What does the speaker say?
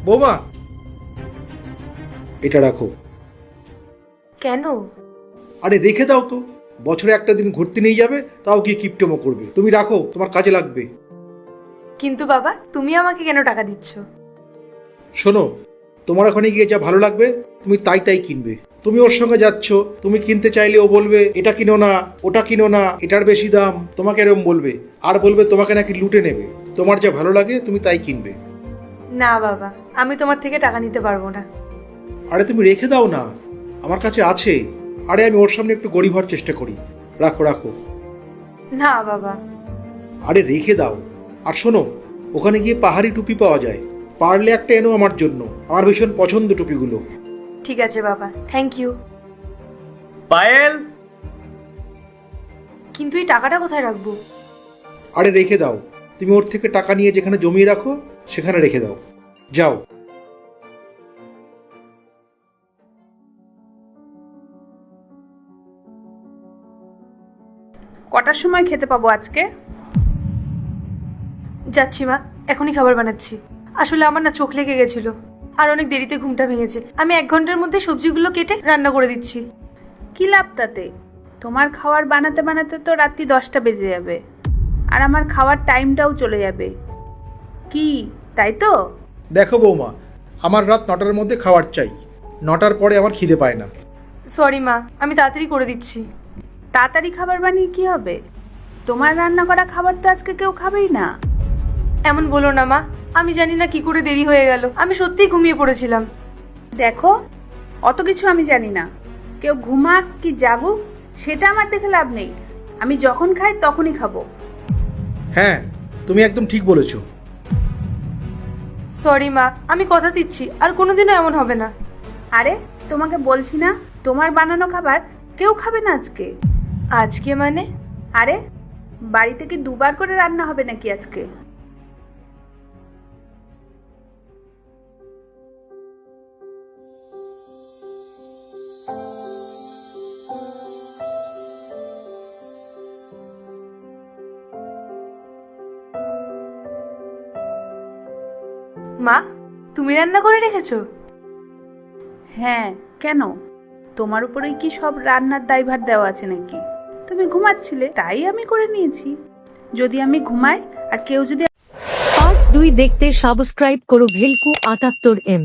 বৌমা, এটা রাখো। কেন? আরে রেখে দাও তো, বছরে একটা দিন ঘুরতে নিয়ে যাবে, তাও গিয়ে কিপটেমো করবে। তুমি রাখো, তোমার কাজে লাগবে। কিন্তু বাবা, তুমি আমাকে কেন টাকা দিচ্ছ? শোনো, তোমার ওখানে গিয়ে যা ভালো লাগবে তুমি তাই তাই কিনবে। তুমি ওর সঙ্গে যাচ্ছ, তুমি কিনতে চাইলে ও বলবে এটা কিনো না, ওটা কিনো না, এটার বেশি দাম, তোমাকে এরকম বলবে। আর বলবে তোমাকে নাকি লুটে নেবে। তোমার যা ভালো লাগে তুমি তাই কিনবে। না বাবা, আমি তোমার থেকে টাকা নিতে পারবো না। আরে তুমি রেখে দাও না, আমার কাছে আছে। আরে আমি ওর সামনে একটু গরিব হওয়ার চেষ্টা করি। রাখো রাখো। না বাবা। আরে রেখে দাও। আর শোনো, ওখানে গিয়ে পাহাড়ি টুপি পাওয়া যায়, পারলে একটা এনো আমার জন্য। আমার ভীষণ পছন্দ টুপিগুলো। ঠিক আছে বাবা, থ্যাংক ইউ। পায়েল, কিন্তু এই টাকাটা কোথায় রাখবো? আরে রেখে দাও। তুমি ওর থেকে টাকা নিয়ে যেখানে জমিয়ে রাখো সেখানে রেখে দাও। যাও। কটার সময় খেতে পাবো আজকে? যাচ্ছি মা, এখনই খাবার বানাচ্ছি। আসলে আমার না চোখ লেগে গেছিল, আর অনেক দেরিতে ঘুমটা ভেঙেছে। আমি 1 ঘন্টার মধ্যে সবজিগুলো কেটে রান্না করে দিচ্ছি। কি লাভ তাতে? তোমার খাবার বানাতে বানাতে তো রাত্রি 10টা বেজে যাবে, আর আমার খাওয়ার টাইমটাও চলে যাবে। কি তাই তো? দেখো বৌমা, আমার রাত 9টার মধ্যে খাবার চাই। 9টার পরে আমার খিদে পায় না। সরি মা, আমি তাড়াতাড়ি করে দিচ্ছি। তাড়াতাড়ি খাবার বানিয়ে কি হবে? তোমার রান্না করা খাবার তো আজকে কেউ খাবেই না। এমন বলো না মা, আমি জানি না কি করে দেরি হয়ে গেল। আমি সত্যিই ঘুমিয়ে পড়েছিলাম। দেখো, অত কিছু আমি জানি না। কেউ ঘুমাক কি জাগুক সেটা আমার দেখে লাভ নেই। আমি যখন খাই তখনই খাবো। হ্যাঁ, তুমি একদম ঠিক বলেছো। সরি মা, আমি কথা দিচ্ছি আর কোনোদিনও এমন হবে না। আরে তোমাকে বলছি না, তোমার বানানো খাবার কেউ খাবে না আজকে। আজকে মানে? আরে বাড়িতে কি 2বার করে রান্না হবে নাকি আজকে? মা, তুমি রান্না করে রেখেছো? হ্যাঁ, কেন? তোমার উপরেই কি সব রান্নার দায়ভার দেওয়া আছে নাকি? তুমি ঘুমাচ্ছিলে তাই আমি করে নিয়েছি। যদি আমি ঘুমাই আর কেউ যদি পার্ট 2 দেখতে সাবস্ক্রাইব করো ভেলকু 78M।